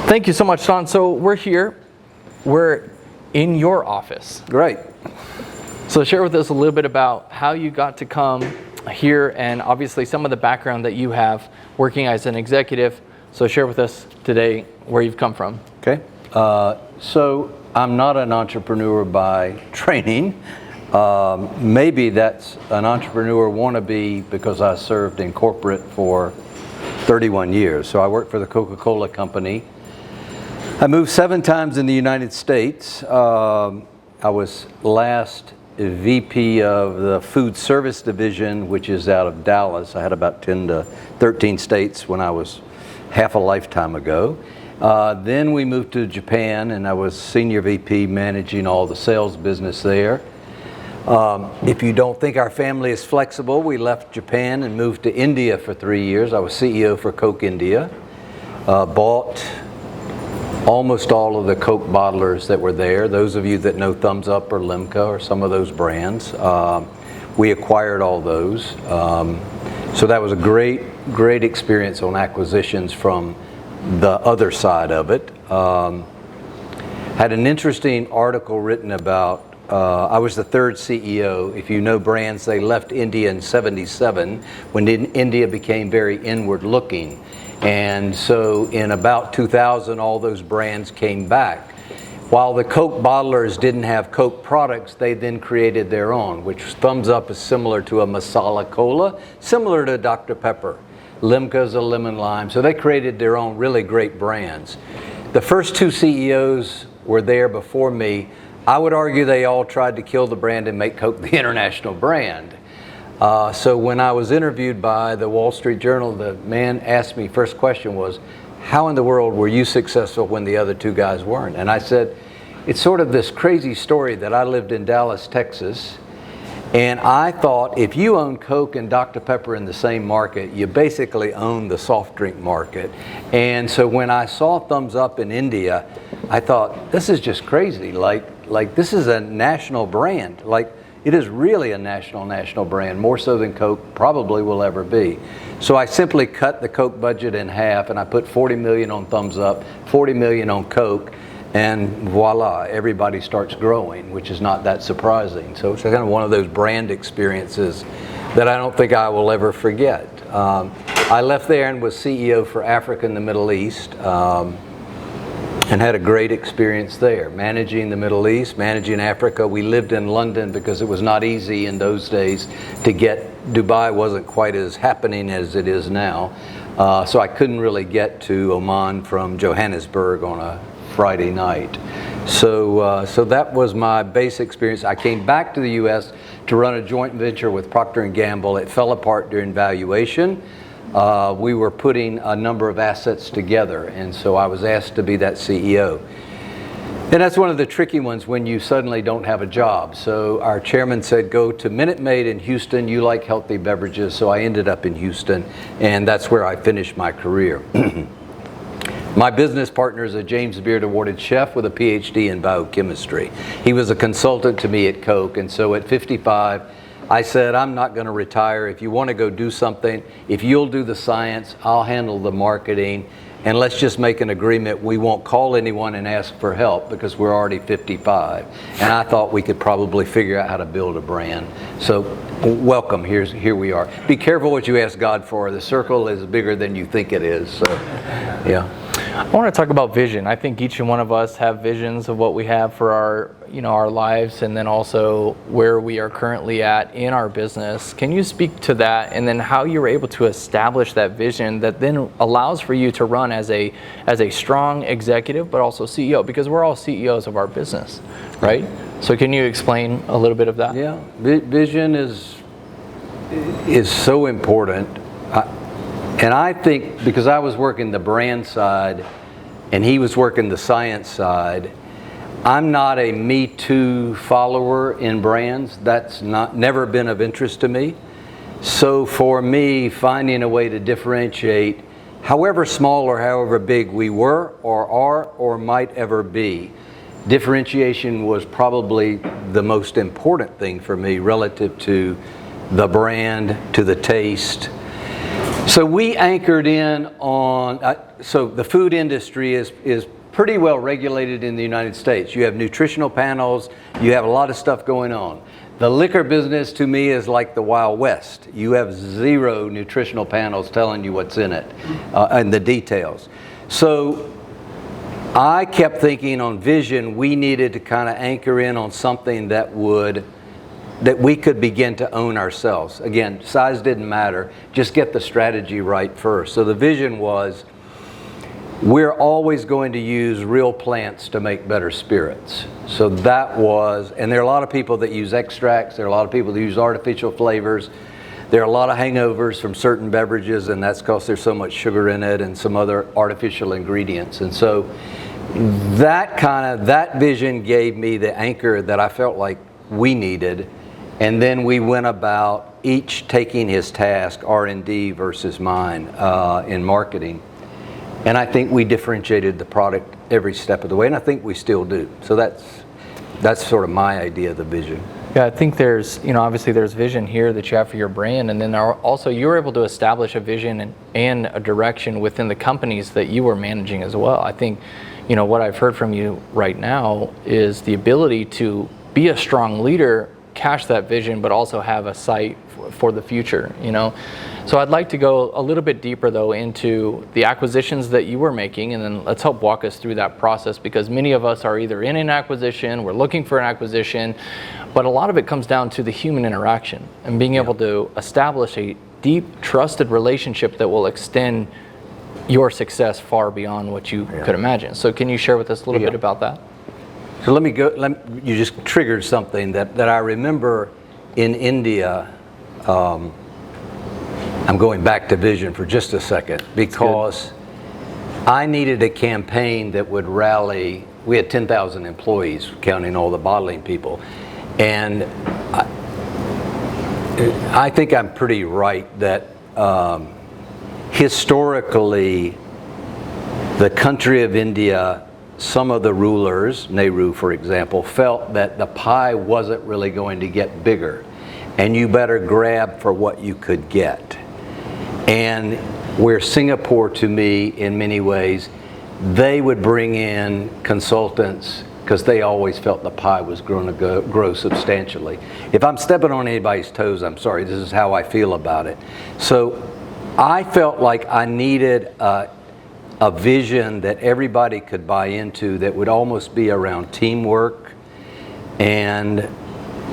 Thank you so much, Don. So we're here. We're in your office. Great. So share with us a little bit about how you got to come here and obviously some of the background that you have working as an executive. So share with us today where you've come from. Okay. So I'm not an entrepreneur by training. Maybe that's an entrepreneur wannabe because I served in corporate for 31 years. So I worked for the Coca-Cola company. I moved 7 times in the United States. I was last VP of the food service division, which is out of Dallas. I had about 10 to 13 states when I was half a lifetime ago. Then we moved to Japan, and I was senior VP managing all the sales business there. If you don't think our family is flexible, we left Japan and moved to India for 3 years. I was CEO for Coke India. Bought almost all of the Coke bottlers that were there. Those of you that know Thumbs Up or Limca or some of those brands, we acquired all those. So that was a great experience on acquisitions from the other side of it. Had an interesting article written about, I was the 3rd CEO. If you know brands, they left India in '77 when India became very inward looking. And so in about 2000, all those brands came back. While the Coke bottlers didn't have Coke products, they then created their own, which Thumbs Up is similar to a masala cola, similar to Dr. Pepper. Limca is a lemon lime. So they created their own really great brands. The first 2 CEOs were there before me. I would argue they all tried to kill the brand and make Coke the international brand. So when I was interviewed by the Wall Street Journal, the man asked me, first question was, how in the world were you successful when the other 2 guys weren't? And I said, it's sort of this crazy story that I lived in Dallas, Texas, and I thought if you own Coke and Dr. Pepper in the same market, you basically own the soft drink market. And so when I saw Thumbs Up in India, I thought, this is just crazy. Like this is a national brand. Like, it is really a national brand, more so than Coke probably will ever be. So I simply cut the Coke budget in half, and I put $40 million on Thumbs Up, $40 million on Coke, and voila, everybody starts growing, which is not that surprising. So it's kind of one of those brand experiences that I don't think I will ever forget. I left there and was CEO for Africa and the Middle East. And had a great experience there, managing the Middle East, managing Africa. We lived in London because it was not easy in those days to get, Dubai wasn't quite as happening as it is now. So I couldn't really get to Oman from Johannesburg on a Friday night. So that was my base experience. I came back to the US to run a joint venture with Procter & Gamble. It fell apart during valuation. We were putting a number of assets together, and so I was asked to be that CEO. And that's one of the tricky ones when you suddenly don't have a job. So our chairman said, go to Minute Maid in Houston, you like healthy beverages, so I ended up in Houston, and that's where I finished my career. My business partner is a James Beard awarded chef with a PhD in biochemistry. He was a consultant to me at Coke, and so at 55, I said, I'm not going to retire. If you want to go do something, if you'll do the science, I'll handle the marketing, and let's just make an agreement. We won't call anyone and ask for help because we're already 55. And I thought we could probably figure out how to build a brand. So welcome, here we are. Be careful what you ask God for. The circle is bigger than you think it is. So, yeah. I want to talk about vision. I think each and one of us have visions of what we have for our lives, and then also where we are currently at in our business. Can you speak to that, and then how you were able to establish that vision that then allows for you to run as a strong executive, but also CEO, because we're all CEOs of our business, right? So can you explain a little bit of that? Yeah, vision is so important. And I think because I was working the brand side and he was working the science side, I'm not a Me Too follower in brands. That's never been of interest to me. So for me, finding a way to differentiate, however small or however big we were or are or might ever be, differentiation was probably the most important thing for me relative to the brand, to the taste. So we anchored in on, so the food industry is pretty well regulated in the United States. You have nutritional panels, you have a lot of stuff going on. The liquor business to me is like the Wild West. You have zero nutritional panels telling you what's in it and the details. So I kept thinking on vision, we needed to kind of anchor in on something that we could begin to own ourselves. Again, size didn't matter, just get the strategy right first. So the vision was, we're always going to use real plants to make better spirits. So that was, and there are a lot of people that use extracts, there are a lot of people that use artificial flavors, there are a lot of hangovers from certain beverages, and that's because there's so much sugar in it and some other artificial ingredients. And so that vision gave me the anchor that I felt like we needed. And then we went about each taking his task, R&D versus mine, in marketing. And I think we differentiated the product every step of the way, and I think we still do. So that's sort of my idea of the vision. Yeah, I think there's, obviously there's vision here that you have for your brand, and then also you were able to establish a vision and a direction within the companies that you were managing as well. I think, what I've heard from you right now is the ability to be a strong leader, cash that vision, but also have a sight for the future, So I'd like to go a little bit deeper though into the acquisitions that you were making, and then let's help walk us through that process, because many of us are either in an acquisition, we're looking for an acquisition, but a lot of it comes down to the human interaction and being able to establish a deep, trusted relationship that will extend your success far beyond what you could imagine. So can you share with us a little bit about that? So you just triggered something that I remember in India. I'm going back to vision for just a second, because I needed a campaign that would rally. We had 10,000 employees, counting all the bottling people. And I think I'm pretty right that historically, the country of India, some of the rulers, Nehru for example, felt that the pie wasn't really going to get bigger, and you better grab for what you could get. And where Singapore, to me, in many ways, they would bring in consultants because they always felt the pie was going to grow substantially. If I'm stepping on anybody's toes, I'm sorry, this is how I feel about it. So I felt like I needed a vision that everybody could buy into, that would almost be around teamwork. And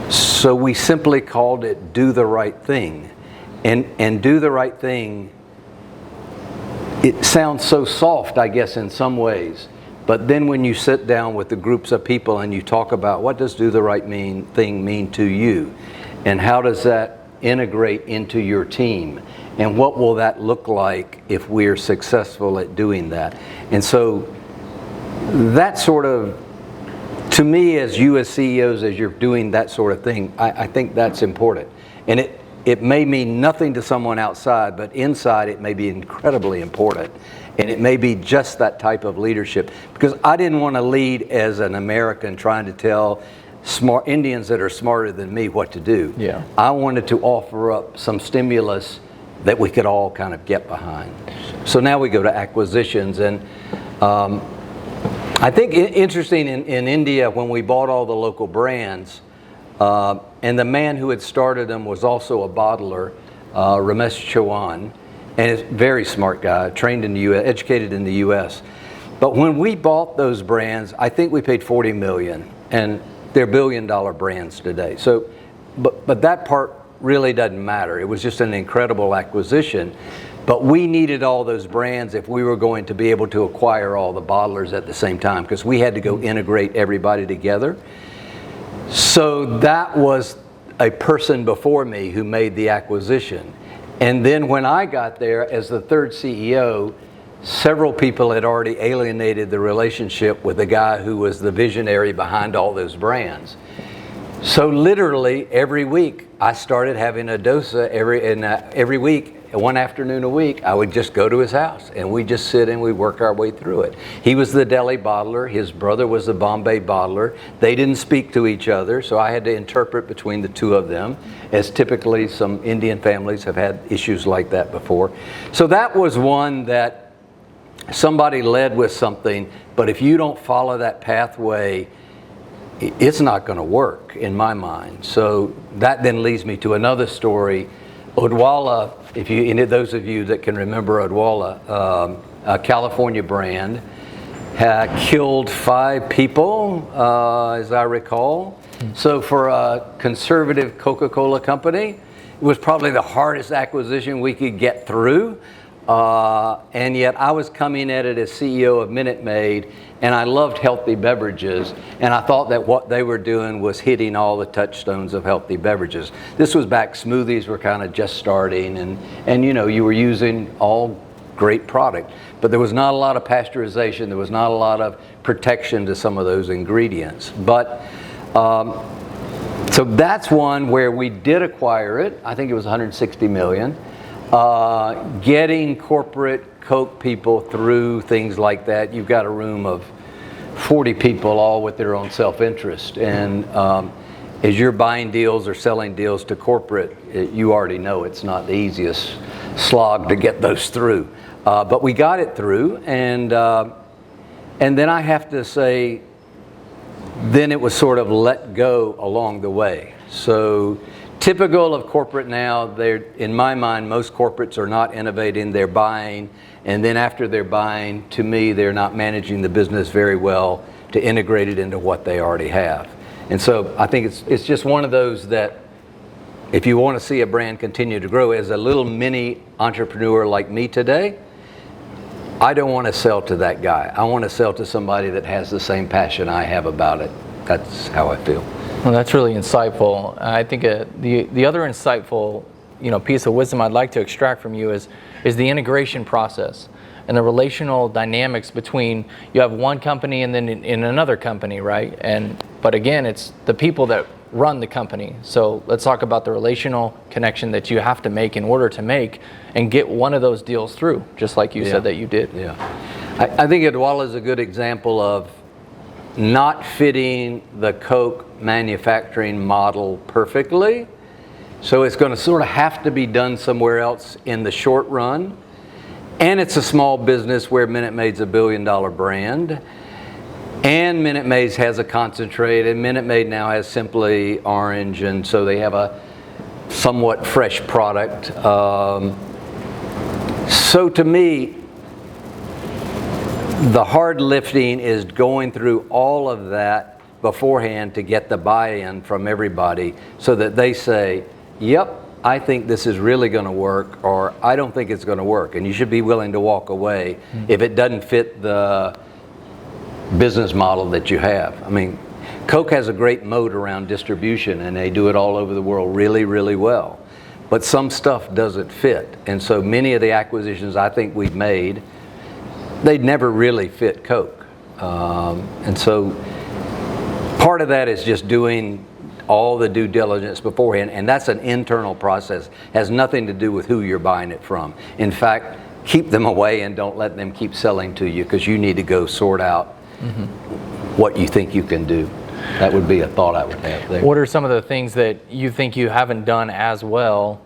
so we simply called it Do the Right Thing. And do the right thing, it sounds so soft, I guess, in some ways. But then when you sit down with the groups of people and you talk about what does do the right thing mean to you, and how does that integrate into your team, and what will that look like if we're successful at doing that. And so that sort of, to me, as you as CEOs, as you're doing that sort of thing, I think that's important. And it may mean nothing to someone outside, but inside it may be incredibly important. And it may be just that type of leadership. Because I didn't want to lead as an American trying to tell smart Indians that are smarter than me what to do. Yeah. I wanted to offer up some stimulus that we could all kind of get behind. So now we go to acquisitions. And I think interesting in India, when we bought all the local brands, and the man who had started them was also a bottler, Ramesh Chauhan, and he's a very smart guy, trained in the U.S., educated in the U.S. But when we bought those brands, I think we paid $40 million, and they're billion-dollar brands today. So, but that part really doesn't matter. It was just an incredible acquisition. But we needed all those brands if we were going to be able to acquire all the bottlers at the same time, because we had to go integrate everybody together. So that was a person before me who made the acquisition. And then when I got there as the third CEO, several people had already alienated the relationship with the guy who was the visionary behind all those brands. So literally every week I started having a dosa every week one afternoon a week, I would just go to his house and we'd just sit and we'd work our way through it. He was the Delhi bottler, his brother was the Bombay bottler. They didn't speak to each other, so I had to interpret between the two of them, as typically some Indian families have had issues like that before. So that was one that somebody led with something, but if you don't follow that pathway, it's not going to work in my mind. So that then leads me to another story. Odwalla, if you, any of those of you that can remember Odwalla, a California brand, had killed 5 people, as I recall. So for a conservative Coca-Cola company, it was probably the hardest acquisition we could get through. And yet I was coming at it as CEO of Minute Maid, and I loved healthy beverages, and I thought that what they were doing was hitting all the touchstones of healthy beverages. This was back, smoothies were kind of just starting, and you know, you were using all great product, but there was not a lot of pasteurization, there was not a lot of protection to some of those ingredients. But so that's one where we did acquire it. I think it was 160 million. Getting corporate Coke people through things like that, you've got a room of 40 people all with their own self-interest, and as you're buying deals or selling deals to corporate, you already know it's not the easiest slog to get those through, but we got it through, and then I have to say, then it was sort of let go along the way. So typical of corporate now, in my mind, most corporates are not innovating, they're buying, and then after they're buying, to me, they're not managing the business very well to integrate it into what they already have. And so I think it's just one of those that if you want to see a brand continue to grow, as a little mini entrepreneur like me today, I don't want to sell to that guy. I want to sell to somebody that has the same passion I have about it. That's how I feel. Well, that's really insightful. I think the other insightful, piece of wisdom I'd like to extract from you is the integration process and the relational dynamics between, you have one company and then in another company, right? But again, it's the people that run the company. So let's talk about the relational connection that you have to make in order to make and get one of those deals through, just like you said that you did. Yeah, I think Odwalla is a good example of not fitting the Coke manufacturing model perfectly. So it's going to sort of have to be done somewhere else in the short run. And it's a small business where Minute Maid's a $1 billion brand. And Minute Maid has a concentrate, and Minute Maid now has Simply Orange, and so they have a somewhat fresh product. So to me, the hard lifting is going through all of that beforehand to get the buy-in from everybody so that they say, yep, I think this is really going to work, or I don't think it's going to work. And you should be willing to walk away if it doesn't fit the business model that you have. I mean, Coke has a great moat around distribution, and they do it all over the world really, really well. But some stuff doesn't fit. And so many of the acquisitions I think we've made, they'd never really fit Coke. And so part of that is just doing all the due diligence beforehand, and that's an internal process. Has nothing to do with who you're buying it from. In fact, keep them away and don't let them keep selling to you, because you need to go sort out what you think you can do. That would be a thought I would have there. What are some of the things that you think you haven't done as well,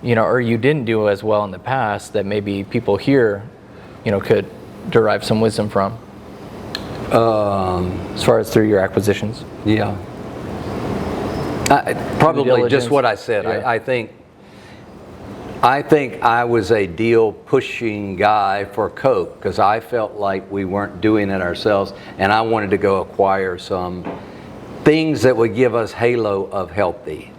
or you didn't do as well in the past that maybe people here, could derive some wisdom from? As far as through your acquisitions? Yeah. Probably just what I said. Yeah. I think I was a deal pushing guy for Coke because I felt like we weren't doing it ourselves, and I wanted to go acquire some things that would give us halo of healthy.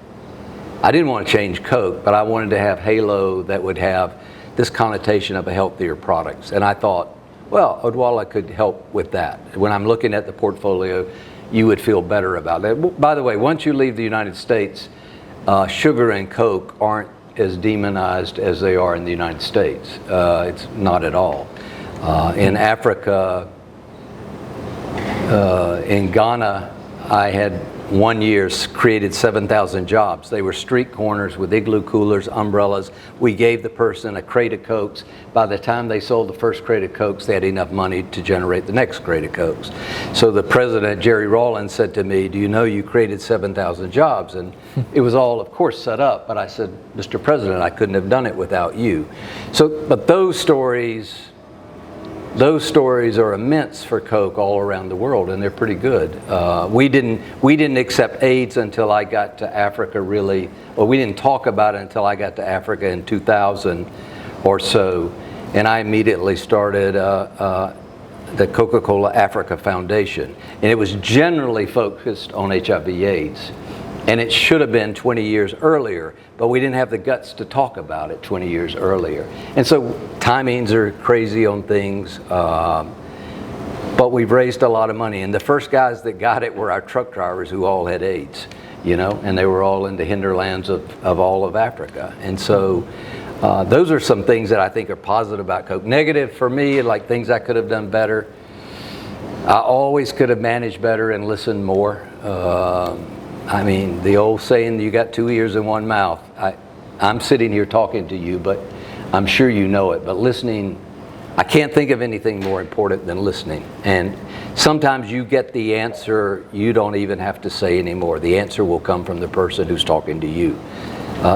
I didn't want to change Coke, but I wanted to have halo that would have this connotation of a healthier products. And I thought, well, Odwalla could help with that. When I'm looking at the portfolio, you would feel better about it. By the way, once you leave the United States, sugar and Coke aren't as demonized as they are in the United States. It's not at all. In Africa, in Ghana, I had one year created 7,000 jobs. They were street corners with igloo coolers, umbrellas. We gave the person a crate of Cokes. By the time they sold the first crate of Cokes, they had enough money to generate the next crate of Cokes. So the president, Jerry Rawlins, said to me, "Do you know you created 7,000 jobs?" And it was all, of course, set up. But I said, "Mr. President, I couldn't have done it without you." So, but those stories are immense for Coke all around the world, and they're pretty good. We didn't accept AIDS until I got to Africa, really. Well, we didn't talk about it until I got to Africa in 2000 or so, and I immediately started the Coca-Cola Africa Foundation, and it was generally focused on HIV/AIDS. And it should have been 20 years earlier, but we didn't have the guts to talk about it 20 years earlier. And so timings are crazy on things, but we've raised a lot of money. And the first guys that got it were our truck drivers who all had AIDS, you know, and they were all in the hinterlands of all of Africa. And so those are some things that I think are positive about Coke. Negative for me, like things I could have done better. I always could have managed better and listened more. I mean, the old saying, you got two ears and one mouth. I'm sitting here talking to you, but I'm sure you know it. But listening, I can't think of anything more important than listening. And sometimes you get the answer, you don't even have to say anymore. The answer will come from the person who's talking to you,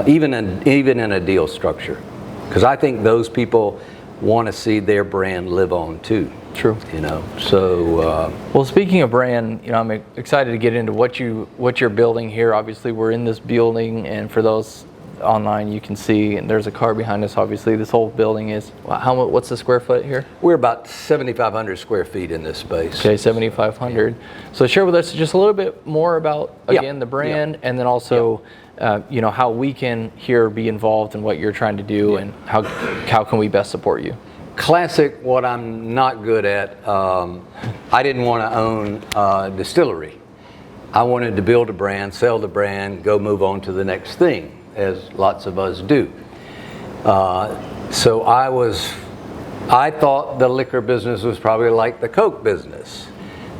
even in a deal structure. Because I think those people want to see their brand live on too. True. You know, so. Well, speaking of brand, you know, I'm excited to get into what you're building here. Obviously, we're in this building, and for those online, you can see, and there's a car behind us. Obviously, this whole building is what's the square foot here? We're about 7,500 square feet in this space. Okay, 7,500. So share with us just a little bit more about the brand, and then also. You know, how we can here be involved in what you're trying to do, and how can we best support you? Classic, what I'm not good at. I didn't want to own a distillery. I wanted to build a brand, sell the brand, go move on to the next thing, as lots of us do. So I thought the liquor business was probably like the Coke business.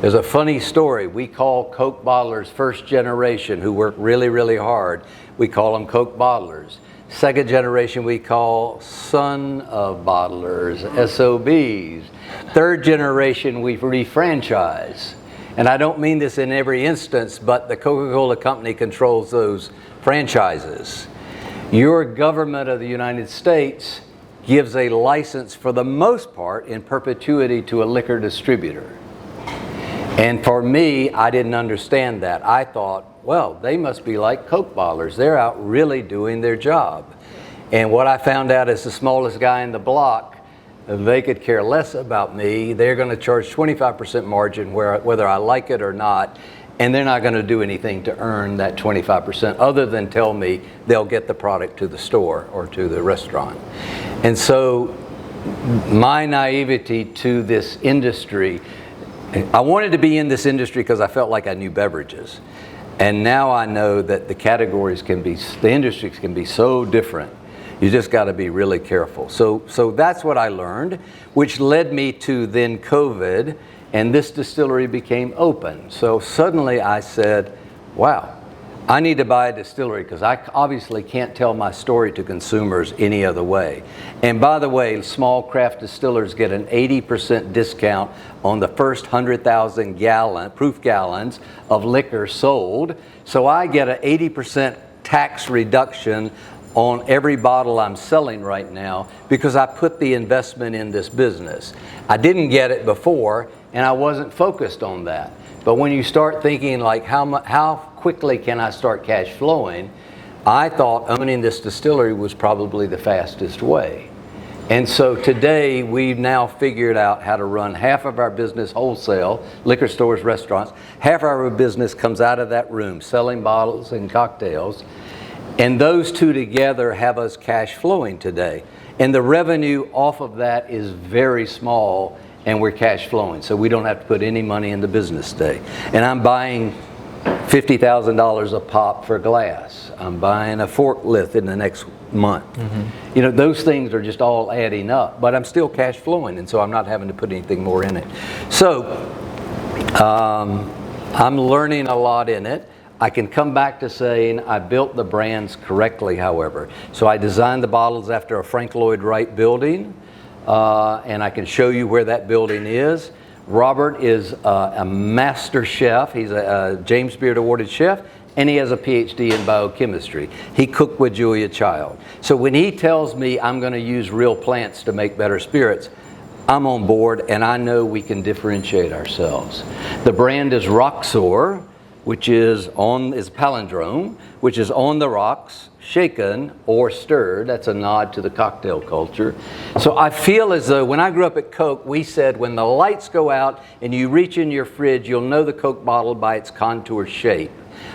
There's a funny story. We call Coke bottlers first generation, who work really, really hard. We call them Coke bottlers. Second generation we call son of bottlers, SOBs. Third generation we refranchise. And I don't mean this in every instance, but the Coca-Cola company controls those franchises. Your government of the United States gives a license for the most part in perpetuity to a liquor distributor. And for me, I didn't understand that. I thought, well, they must be like Coke bottlers. They're out really doing their job. And what I found out is the smallest guy in the block, they could care less about me. They're going to charge 25% margin whether I like it or not. And they're not going to do anything to earn that 25% other than tell me they'll get the product to the store or to the restaurant. And so my naivety to this industry, I wanted to be in this industry because I felt like I knew beverages. And now I know that the industries can be so different. You just got to be really careful. So that's what I learned, which led me to then COVID, and this distillery became open. So suddenly I said, wow, I need to buy a distillery because I obviously can't tell my story to consumers any other way. And by the way, small craft distillers get an 80% discount on the first 100,000 proof gallons of liquor sold. So I get an 80% tax reduction on every bottle I'm selling right now because I put the investment in this business. I didn't get it before, and I wasn't focused on that. But when you start thinking like how quickly can I start cash flowing, I thought owning this distillery was probably the fastest way. And so today we've now figured out how to run half of our business wholesale, liquor stores, restaurants. Half of our business comes out of that room, selling bottles and cocktails. And those two together have us cash flowing today. And the revenue off of that is very small, and we're cash flowing. So we don't have to put any money in the business today. And I'm buying $50,000 a pop for glass. I'm buying a forklift in the next month. Mm-hmm. You know, those things are just all adding up, but I'm still cash flowing, and so I'm not having to put anything more in it. So I'm learning a lot in it. I can come back to saying I built the brands correctly, however. So I designed the bottles after a Frank Lloyd Wright building, and I can show you where that building is. Robert is a master chef. He's a James Beard awarded chef, and he has a PhD in biochemistry. He cooked with Julia Child. So when he tells me I'm going to use real plants to make better spirits, I'm on board, and I know we can differentiate ourselves. The brand is Roxor, which is palindrome, which is on the rocks, shaken or stirred. That's a nod to the cocktail culture. So I feel as though when I grew up at Coke, we said when the lights go out and you reach in your fridge, you'll know the Coke bottle by its contour shape.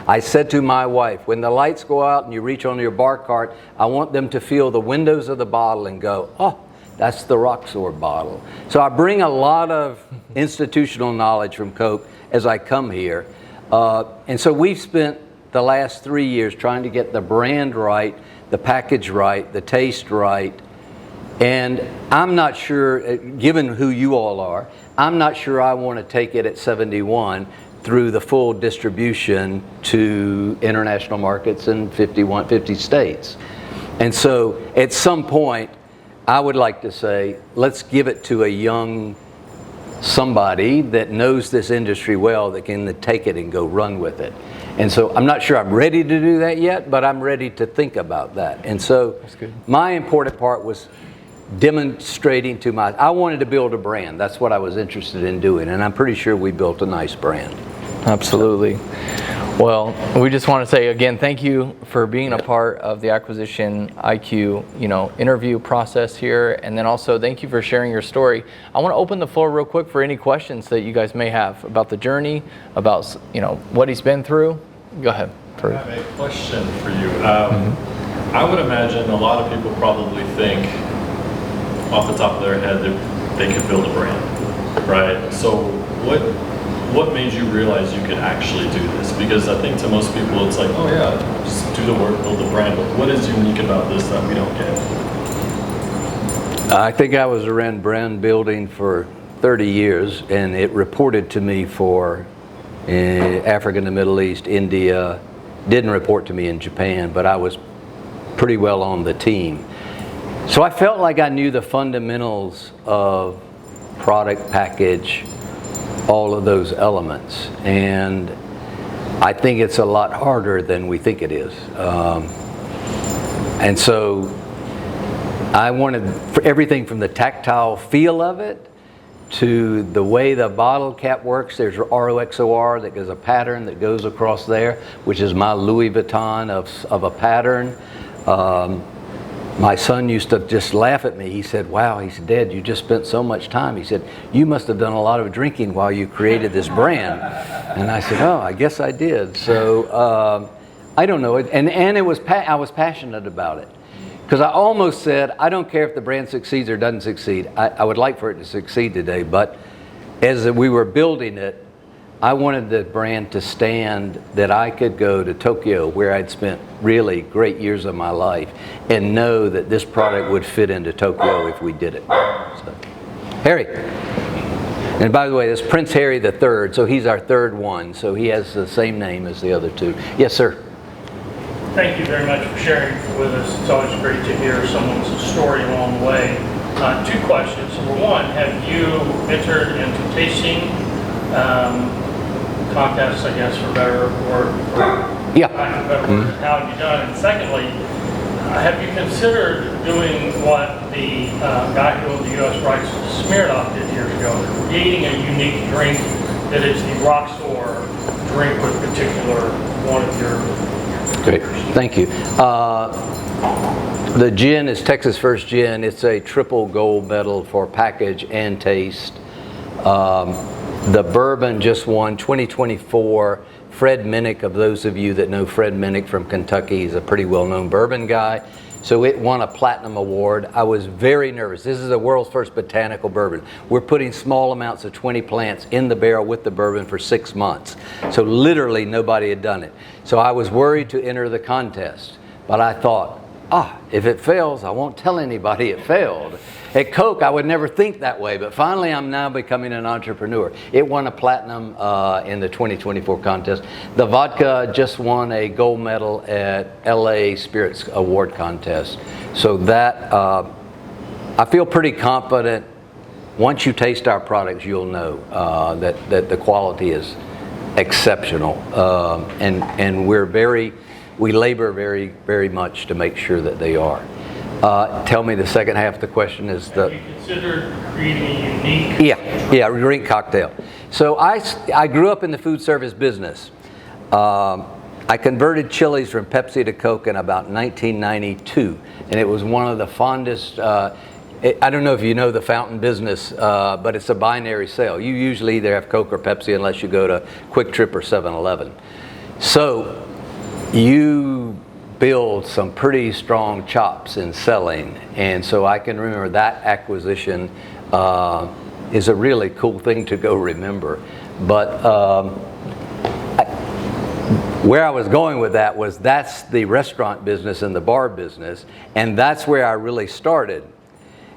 I said to my wife, when the lights go out and you reach on your bar cart, I want them to feel the windows of the bottle and go, oh, that's the Roxor bottle. So I bring a lot of institutional knowledge from Coke as I come here. And so we've spent the last 3 years trying to get the brand right, the package right, the taste right. And I'm not sure, given who you all are, I'm not sure I want to take it at 71 through the full distribution to international markets in 50 states. And so at some point, I would like to say, let's give it to a young somebody that knows this industry well, that can take it and go run with it. And so I'm not sure I'm ready to do that yet, but I'm ready to think about that. And so my important part was demonstrating to I wanted to build a brand. That's what I was interested in doing, and I'm pretty sure we built a nice brand. Absolutely. Well, we just want to say again, thank you for being a part of the Acquisition IQ, interview process here, and then also thank you for sharing your story. I want to open the floor real quick for any questions that you guys may have about the journey, about what he's been through. Go ahead. I have a question for you. I would imagine a lot of people probably think off the top of their head that they could build a brand, right? So what made you realize you could actually do this? Because I think to most people it's like, oh yeah, just do the work, build the brand. But what is unique about this that we don't get? I think I was around brand building for 30 years, and it reported to me for Africa and the Middle East, India. Didn't report to me in Japan, but I was pretty well on the team. So I felt like I knew the fundamentals of product, package, all of those elements, and I think it's a lot harder than we think it is. And so I wanted everything from the tactile feel of it to the way the bottle cap works. There's ROXOR that is a pattern that goes across there, which is my Louis Vuitton of a pattern. My son used to just laugh at me. He said, wow, he said, Dad, you just spent so much time. He said, you must have done a lot of drinking while you created this brand. And I said, oh, I guess I did. So I don't know. And it was I was passionate about it. Because I almost said, I don't care if the brand succeeds or doesn't succeed. I would like for it to succeed today. But as we were building it, I wanted the brand to stand that I could go to Tokyo, where I'd spent really great years of my life, and know that this product would fit into Tokyo if we did it. So, Harry. And by the way, this Prince Harry III, so he's our third one, so he has the same name as the other two. Yes, sir. Thank you very much for sharing with us. It's always great to hear someone's story along the way. Two questions. Number one, have you entered into tasting contests, I guess, for better or yeah. How have you done? And secondly, have you considered doing what the guy who owned the U.S. rights to Smirnoff did years ago, creating a unique drink that is the Roxor drink with particular one of your Great, thank you. The gin is Texas First Gin. It's a triple gold medal for package and taste. The bourbon just won 2024. Fred Minnick, of those of you that know Fred Minnick from Kentucky, he's a pretty well-known bourbon guy. So it won a platinum award. I was very nervous. This is the world's first botanical bourbon. We're putting small amounts of 20 plants in the barrel with the bourbon for 6 months. So literally nobody had done it. So I was worried to enter the contest, but I thought, if it fails, I won't tell anybody it failed. At Coke, I would never think that way, but finally I'm now becoming an entrepreneur. It won a platinum in the 2024 contest. The vodka just won a gold medal at LA Spirits Award contest. So that, I feel pretty confident. Once you taste our products, you'll know that the quality is exceptional. And we labor very, very much to make sure that they are. Tell me the second half of the question is Have you considered creating a unique? Yeah, drink cocktail. So I grew up in the food service business. I converted Chili's from Pepsi to Coke in about 1992, and it was one of the fondest. I don't know if you know the fountain business, but it's a binary sale. You usually either have Coke or Pepsi unless you go to Quick Trip or 7-Eleven. So you build some pretty strong chops in selling, and so I can remember that acquisition is a really cool thing to go remember. But where I was going with that was that's the restaurant business and the bar business, and that's where I really started.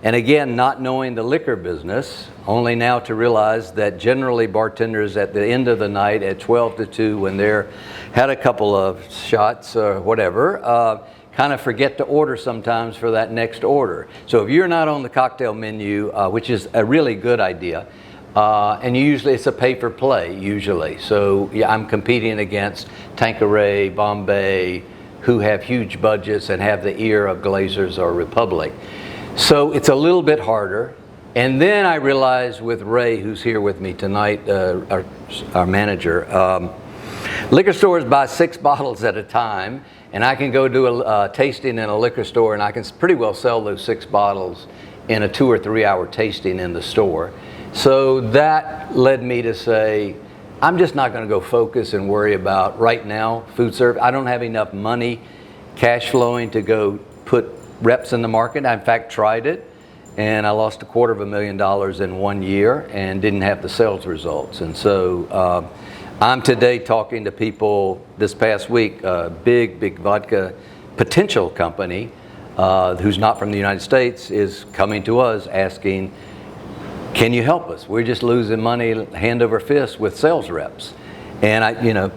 And again, not knowing the liquor business, only now to realize that generally bartenders at the end of the night at 12 to 2, when they're had a couple of shots or whatever, kind of forget to order sometimes for that next order. So if you're not on the cocktail menu, which is a really good idea, and usually it's a pay for play usually. So yeah, I'm competing against Tanqueray, Bombay, who have huge budgets and have the ear of Glazers or Republic. So it's a little bit harder. And then I realized with Ray, who's here with me tonight, our manager, liquor stores buy 6 bottles at a time, and I can go do a tasting in a liquor store, and I can pretty well sell those 6 bottles in a 2 or 3 hour tasting in the store. So that led me to say, I'm just not going to go focus and worry about right now food service. I don't have enough money, cash flowing to go put reps in the market. I in fact tried it, and I lost $250,000 in 1 year and didn't have the sales results. And so I'm today talking to people this past week, a big vodka potential company who's not from the United States is coming to us asking, can you help us? We're just losing money hand over fist with sales reps. And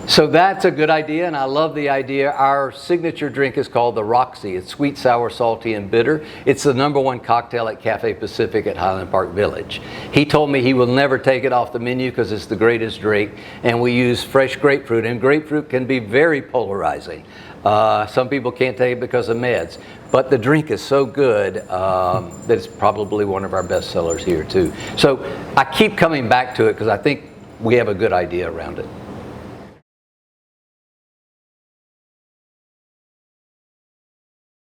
so that's a good idea, and I love the idea. Our signature drink is called the Roxy. It's sweet, sour, salty, and bitter. It's the #1 cocktail at Cafe Pacific at Highland Park Village. He told me he will never take it off the menu because it's the greatest drink, and we use fresh grapefruit, and grapefruit can be very polarizing. Some people can't take it because of meds, but the drink is so good that it's probably one of our best sellers here too. So I keep coming back to it because I think we have a good idea around it.